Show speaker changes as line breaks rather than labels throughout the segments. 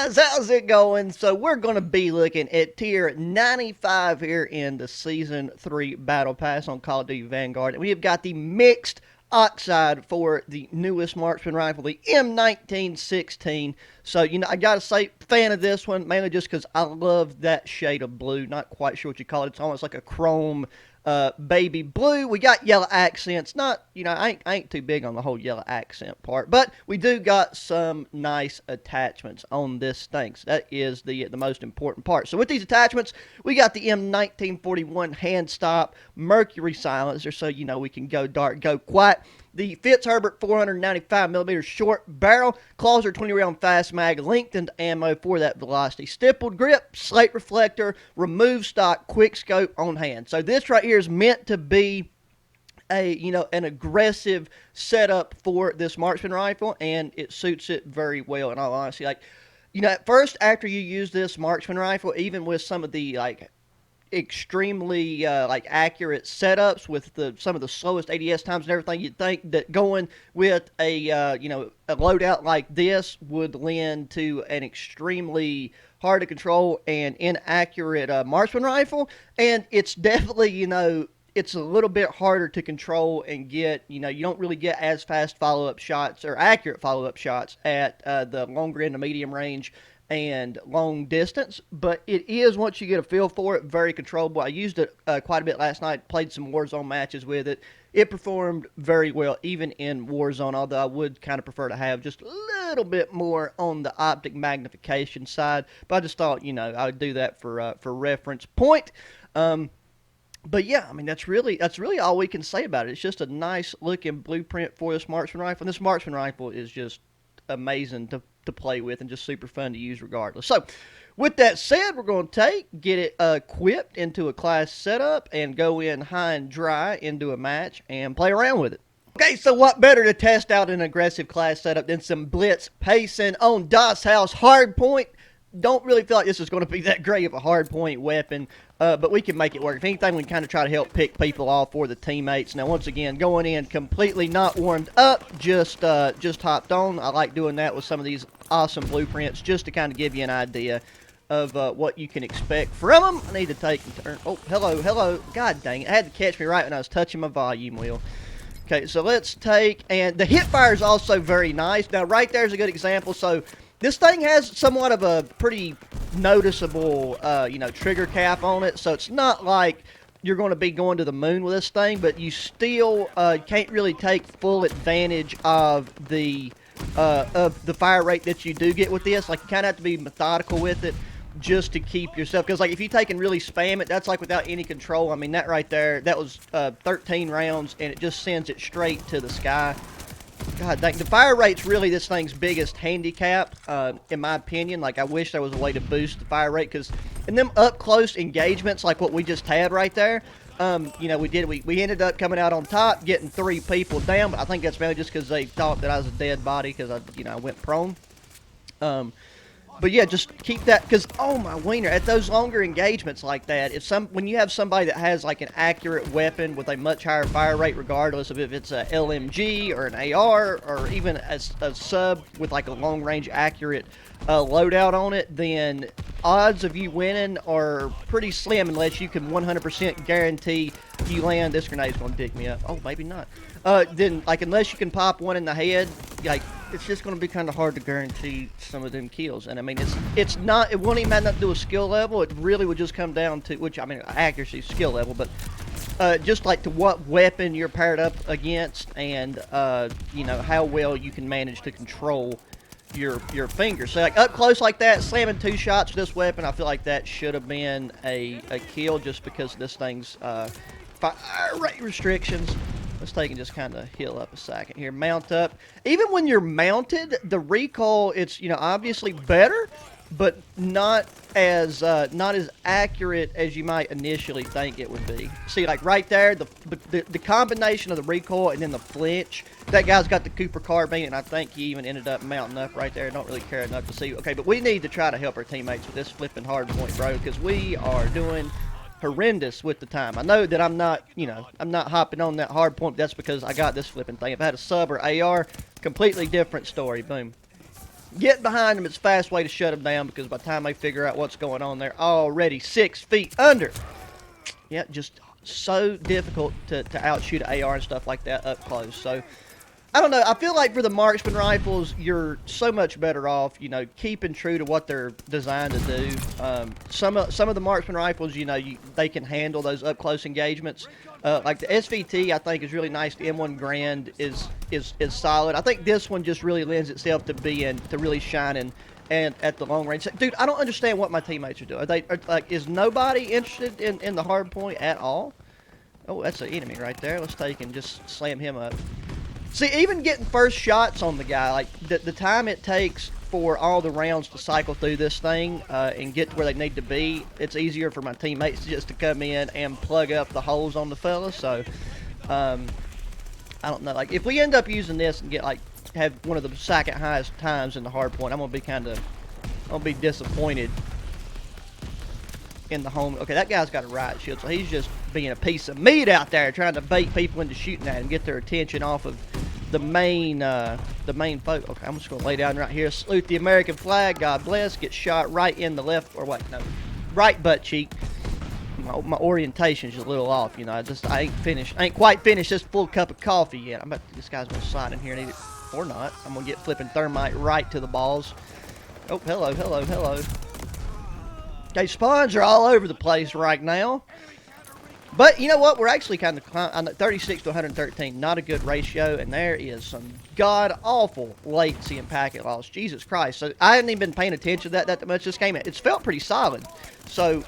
guys, how's it going? So we're going to be looking at tier 95 here in the Season 3 Battle Pass on Call of Duty Vanguard. And we have got the mixed oxide for the newest marksman rifle, the M1916. So, I got to say, fan of this one, mainly just because I love that shade of blue. Not quite sure what you call it. It's almost like a chrome baby blue. We got yellow accents. Not, I ain't too big on the whole yellow accent part, but we do got some nice attachments on this thing. So that is the most important part. So with these attachments, we got the M1941 hand stop Mercury silencer, so we can go dark, go quiet. The Fitzherbert 495mm short barrel, Clauser 20 round fast mag, lengthened ammo for that velocity, stippled grip, slate reflector, remove stock, quick scope on hand. So this right here is meant to be an aggressive setup for this marksman rifle, and it suits it very well. In all honesty, at first, after you use this marksman rifle, even with some of the extremely accurate setups with some of the slowest ADS times and everything, you'd think that going with a loadout like this would lend to an extremely hard to control and inaccurate marksman rifle, and it's definitely it's a little bit harder to control and get, you don't really get as fast follow-up shots or accurate follow-up shots at the longer end of medium range and long distance, but it is, once you get a feel for it, very controllable. I used it quite a bit last night, played some Warzone matches with it. It performed very well, even in Warzone, although I would kind of prefer to have just a little bit more on the optic magnification side, but I just thought, I would do that for reference point. But yeah, I mean, that's really all we can say about it. It's just a nice looking blueprint for this marksman rifle, and this marksman rifle is just amazing to play with and just super fun to use regardless. So with that said, we're going to get it equipped into a class setup and go in high and dry into a match and play around with it. Okay, so what better to test out an aggressive class setup than some blitz pacing on Das House hardpoint? Don't really feel like this is going to be that great of a hardpoint weapon, but we can make it work. If anything, we can kind of try to help pick people off for the teammates. Now, once again, going in completely not warmed up, just hopped on. I like doing that with some of these awesome blueprints just to kind of give you an idea of what you can expect from them. I need to take and turn. Oh, hello. God dang it. It had to catch me right when I was touching my volume wheel. Okay, so let's take, and the hip fire is also very nice. Now, right there's a good example. So this thing has somewhat of a pretty noticeable, trigger cap on it. So it's not like you're going to be going to the moon with this thing, but you still can't really take full advantage of the fire rate that you do get with this. Like, you kind of have to be methodical with it just to keep yourself, because if you take and really spam it, that's without any control. I mean, that right there, that was 13 rounds, and it just sends it straight to the sky. God dang, the fire rate's really this thing's biggest handicap, in my opinion. I wish there was a way to boost the fire rate, because in them up-close engagements like what we just had right there, we ended up coming out on top, getting 3 people down, but I think that's mainly just because they thought that I was a dead body because I went prone. But yeah, just keep that, because, oh my wiener, at those longer engagements like that, when you have somebody that has an accurate weapon with a much higher fire rate, regardless of if it's a LMG or an AR or even a sub with a long range accurate loadout on it, then odds of you winning are pretty slim unless you can 100% guarantee you land. This grenade's going to dig me up. Oh, maybe not. Then, unless you can pop one in the head, it's just going to be kind of hard to guarantee some of them kills. And I mean, it won't even have nothing to do with skill level. It really would just come down to, accuracy, skill level, but just to what weapon you're paired up against, and how well you can manage to control your fingers. So up close like that, slamming 2 shots with this weapon, I feel like that should have been a kill just because of this thing's fire rate restrictions. Let's take and just kind of heal up a second here. Mount up. Even when you're mounted, the recoil, it's obviously better, but not as accurate as you might initially think it would be. See, right there, the combination of the recoil and then the flinch. That guy's got the Cooper carbine, and I think he even ended up mounting up right there. Don't really care enough to see. Okay, but we need to try to help our teammates with this flipping hard point, bro, because we are doing horrendous with the time. I know that I'm not hopping on that hard point, but that's because I got this flipping thing. If I had a sub or AR, completely different story. Boom. Get behind them. It's a fast way to shut them down because by the time they figure out what's going on, they're already 6 feet under. Yeah, just so difficult to outshoot an AR and stuff like that up close. So, I don't know. I feel like for the marksman rifles, you're so much better off, you know, keeping true to what they're designed to do. Some of the marksman rifles, you know, they can handle those up close engagements. Like the SVT, I think is really nice. The M1 Grand is solid. I think this one just really lends itself to really shining and at the long range. Dude, I don't understand what my teammates are doing. Is nobody interested in the hard point at all? Oh, that's an enemy right there. Let's take and just slam him up. See, even getting first shots on the guy, like the time it takes for all the rounds to cycle through this thing and get to where they need to be, it's easier for my teammates just to come in and plug up the holes on the fella. So, I don't know. Like, if we end up using this and have one of the second highest times in the hard point, I'm gonna be disappointed in the home. Okay, that guy's got a riot shield, so he's just being a piece of meat out there trying to bait people into shooting at him, get their attention off of the main folk. Okay, I'm just gonna lay down right here, salute the American flag, God bless. Get shot right in the left, or wait, no, right butt cheek. My orientation's a little off, you know. I ain't quite finished this full cup of coffee yet. This guy's gonna slide in here and eat it, or not. I'm gonna get flipping thermite right to the balls. Oh, hello, hello, hello. Okay, spawns are all over the place right now. But you know what? We're actually kind of 36 to 113. Not a good ratio, and there is some god-awful latency and packet loss. Jesus Christ. So I haven't even been paying attention to that much this game. It's felt pretty solid. So,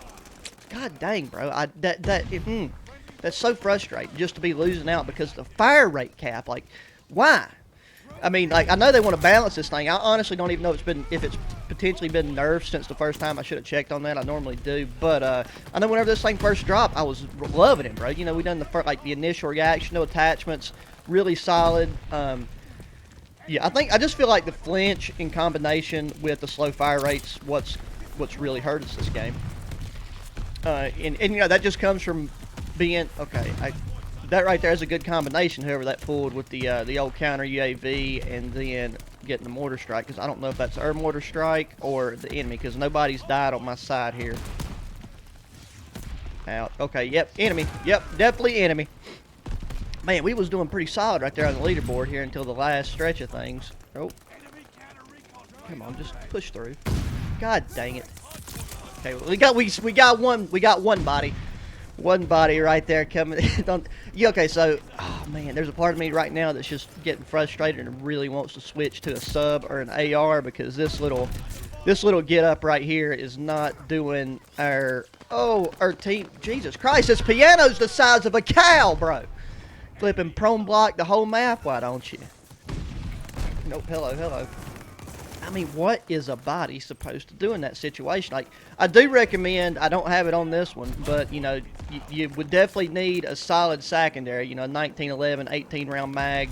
god dang, bro. That's so frustrating just to be losing out because the fire rate cap. Like, why? I mean, like, I know they want to balance this thing. I honestly don't even know if it's potentially been nerfed since the first time. I should have checked on that. I normally do. But I know whenever this thing first dropped, I was loving it, bro. You know, we done the initial reaction, no attachments, really solid. Yeah, I just feel like the flinch in combination with the slow fire rates, what's really hurt us this game. And you know, that just comes from being okay. That right there is a good combination, whoever that pulled with the old counter UAV and then getting the mortar strike, because I don't know if that's our mortar strike or the enemy, because nobody's died on my side here. Out. Okay, yep, enemy. Yep, definitely enemy. Man, we was doing pretty solid right there on the leaderboard here until the last stretch of things. Oh. Come on, just push through. God dang it. Okay, well, we got one body. One body right there coming. Yeah, okay, so, oh man, there's a part of me right now that's just getting frustrated and really wants to switch to a sub or an AR because this little get up right here is not doing our team. Jesus Christ, this piano's the size of a cow, bro. Flipping prone block the whole map, why don't you? Nope, hello, hello. I mean, what is a body supposed to do in that situation? Like, I do recommend, I don't have it on this one, but, you know, you would definitely need a solid secondary, you know, 1911, 18-round mag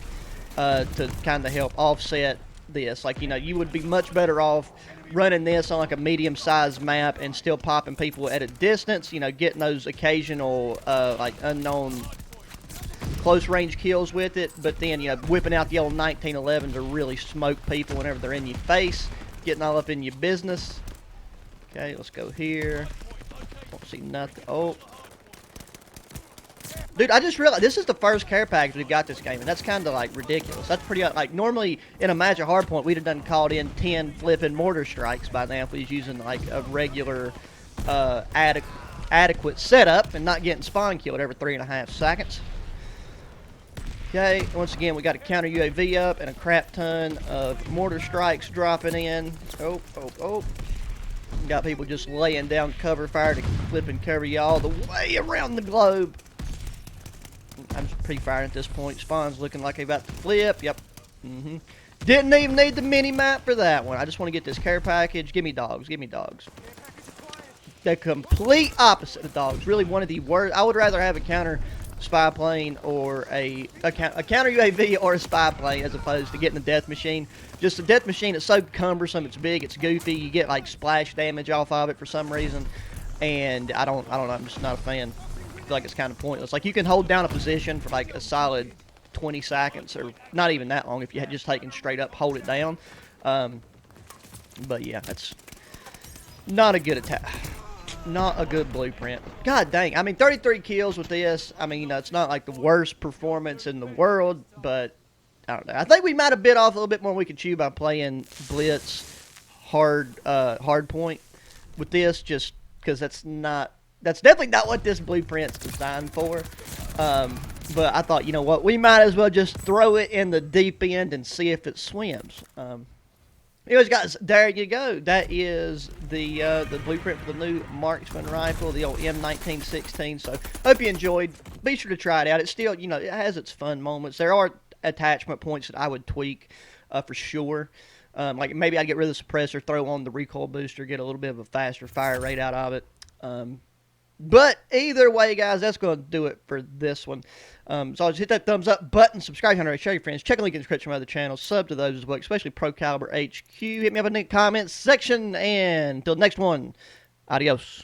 to kind of help offset this. Like, you know, you would be much better off running this on, like, a medium-sized map and still popping people at a distance, you know, getting those occasional, like, unknown close range kills with it, but then, you know, whipping out the old 1911 to really smoke people whenever they're in your face, getting all up in your business. Okay, let's go here. Don't see nothing. Oh. Dude, I just realized this is the first care package we've got this game, and that's kind of, like, ridiculous. That's pretty, like, normally in a match of hardpoint, we'd have done called in 10 flipping mortar strikes by now if we was using, like, a regular, adequate setup and not getting spawn killed every 3.5 seconds. Okay, once again, we got a counter UAV up and a crap ton of mortar strikes dropping in. Oh. Got people just laying down cover fire to flip and cover you all the way around the globe. I'm just pre-firing at this point. Spawn's looking like they're about to flip. Yep. Didn't even need the mini-map for that one. I just want to get this care package. Give me dogs. Give me dogs. The complete opposite of dogs. Really one of the worst. I would rather have a counter spy plane or a counter UAV or a spy plane as opposed to getting the death machine. Just the death machine is so cumbersome, it's big, it's goofy, you get like splash damage off of it for some reason, and I don't know, I'm just not a fan. I feel like it's kind of pointless. Like, you can hold down a position for like a solid 20 seconds or not even that long if you had just taken straight up hold it down. But yeah, that's not a good attack. Not a good blueprint. God dang. I mean, 33 kills with this. I mean, it's not like the worst performance in the world, but I don't know. I think we might have bit off a little bit more than we could chew by playing Blitz hard point with this, just because that's definitely not what this blueprint's designed for. But I thought, you know what, we might as well just throw it in the deep end and see if it swims. Anyways, guys, there you go. That is the blueprint for the new marksman rifle, the old M1916. So, hope you enjoyed. Be sure to try it out. It's still, you know, it has its fun moments. There are attachment points that I would tweak for sure. Like maybe I'd get rid of the suppressor, throw on the recoil booster, get a little bit of a faster fire rate out of it. But either way, guys, that's going to do it for this one. So just hit that thumbs up button, subscribe, share your friends, check the link in the description of other channels, sub to those as well, especially ProCaliber HQ. Hit me up in the comments section, and until the next one, adios.